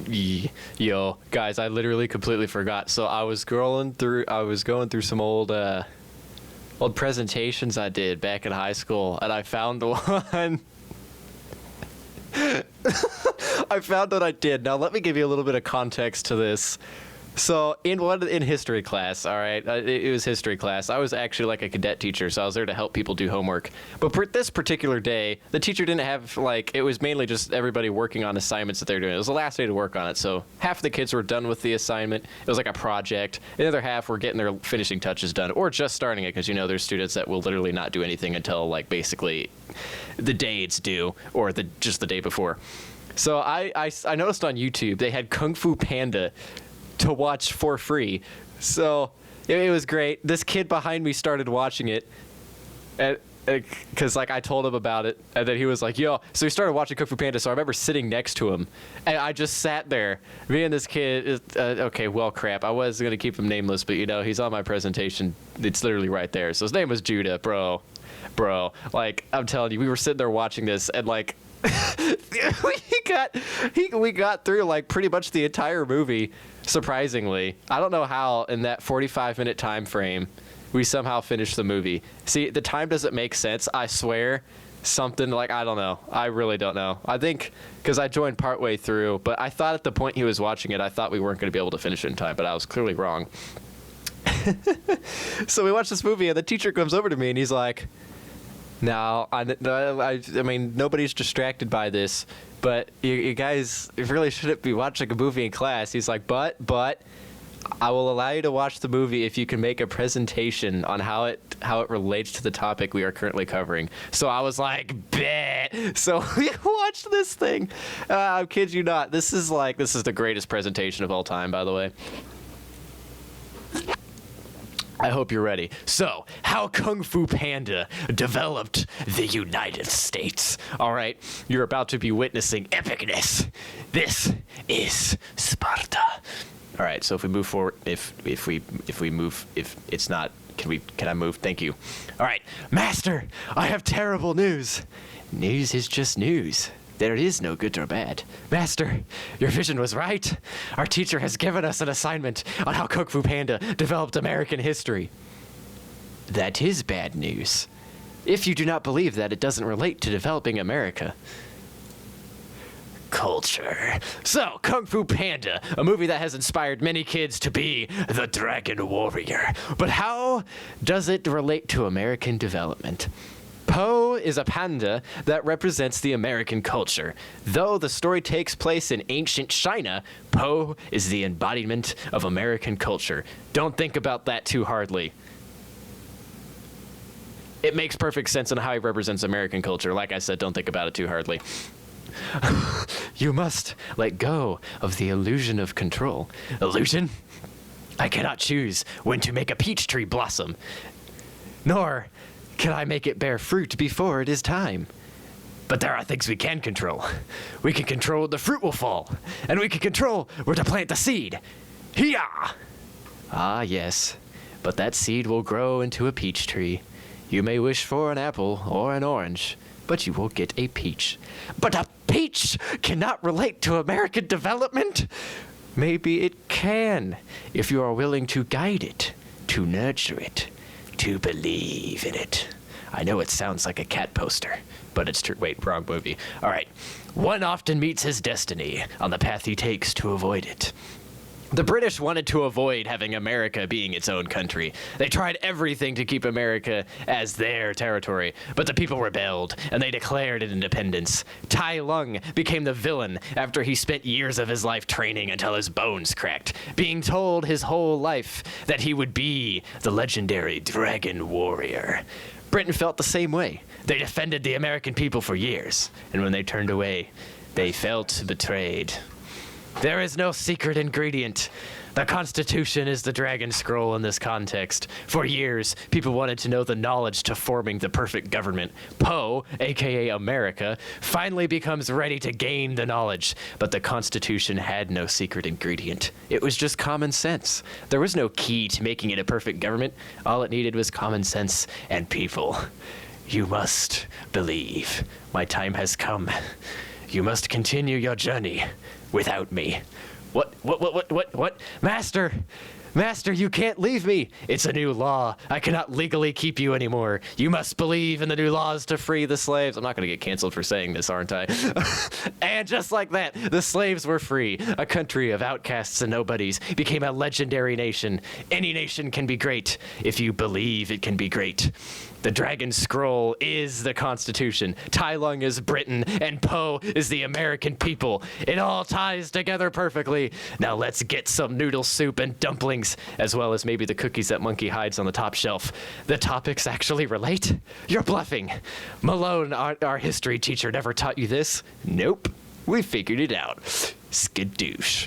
Yo, guys, I literally completely forgot. So I was going through some old presentations I did back in high school, and I found the one. I found what I did. Now let me give you a little bit of context to this. So in history class, all right, it was history class. I was actually like a cadet teacher, so I was there to help people do homework. But for this particular day, the teacher didn't have it was mainly just everybody working on assignments that they were doing. It was the last day to work on it, so half the kids were done with the assignment. It was like a project. The other half were getting their finishing touches done, or just starting it, because there's students that will literally not do anything until basically the day it's due, or just the day before. So I noticed on YouTube they had Kung Fu Panda to watch for free. So it was great. This kid behind me started watching it, because I told him about it, and then he was like, yo. So he started watching Kung Fu Panda. So I remember sitting next to him, and I just sat there. Me and this kid, okay, well, crap. I was going to keep him nameless, but he's on my presentation. It's literally right there. So his name was Judah, bro. I'm telling you, we were sitting there watching this, and we got through pretty much the entire movie. Surprisingly, I don't know how in that 45-minute time frame we somehow finished the movie. See, the time doesn't make sense. I swear, something I don't know. I really don't know. I think because I joined partway through, but I thought at the point he was watching it, I thought we weren't going to be able to finish it in time, but I was clearly wrong. So we watched this movie, and the teacher comes over to me, and he's like, now, I mean, nobody's distracted by this, but you guys really shouldn't be watching a movie in class. He's like, but I will allow you to watch the movie if you can make a presentation on how it relates to the topic we are currently covering. So I was like, bet. So we watched this thing. I kid you not. This is the greatest presentation of all time, by the way. I hope you're ready. So, how Kung Fu Panda developed the United States. All right, you're about to be witnessing epicness. This is Sparta. All right, so if we move forward, if it's not, can I move? Thank you. All right, Master, I have terrible news. News is just news. There is no good or bad. Master, your vision was right. Our teacher has given us an assignment on how Kung Fu Panda developed American history. That is bad news. If you do not believe that, it doesn't relate to developing America. Culture. So, Kung Fu Panda, a movie that has inspired many kids to be the Dragon Warrior. But how does it relate to American development? Po is a panda that represents the American culture. Though the story takes place in ancient China, Po is the embodiment of American culture. Don't think about that too hardly. It makes perfect sense on how he represents American culture. Like I said, don't think about it too hardly. You must let go of the illusion of control. Illusion? I cannot choose when to make a peach tree blossom, nor can I make it bear fruit before it is time. But there are things we can control. We can control the fruit will fall, and we can control where to plant the seed. Hiya! Ah, yes, but that seed will grow into a peach tree. You may wish for an apple or an orange, but you will get a peach. But a peach cannot relate to American development. Maybe it can, if you are willing to guide it, to nurture it, to believe in it. I know it sounds like a cat poster, but it's true. Wait, wrong movie. All right. One often meets his destiny on the path he takes to avoid it. The British wanted to avoid having America being its own country. They tried everything to keep America as their territory, but the people rebelled, and they declared independence. Tai Lung became the villain after he spent years of his life training until his bones cracked, being told his whole life that he would be the legendary Dragon Warrior. Britain felt the same way. They defended the American people for years, and when they turned away, they felt betrayed. There is no secret ingredient. The Constitution is the dragon scroll in this context. For years, people wanted to know the knowledge to forming the perfect government. Poe, aka America, finally becomes ready to gain the knowledge, but the Constitution had no secret ingredient. It was just common sense. There was no key to making it a perfect government. All it needed was common sense and people. You must believe. My time has come. You must continue your journey. without me. What? Master, you can't leave me. It's a new law. I cannot legally keep you anymore. You must believe in the new laws to free the slaves. I'm not going to get canceled for saying this, aren't I? And just like that, the slaves were free. A country of outcasts and nobodies became a legendary nation. Any nation can be great if you believe it can be great. The Dragon Scroll is the Constitution. Tai Lung is Britain, and Poe is the American people. It all ties together perfectly. Now let's get some noodle soup and dumplings, as well as maybe the cookies that Monkey hides on the top shelf. The topics actually relate? You're bluffing. Malone, our history teacher, never taught you this? Nope. We figured it out. Skadoosh.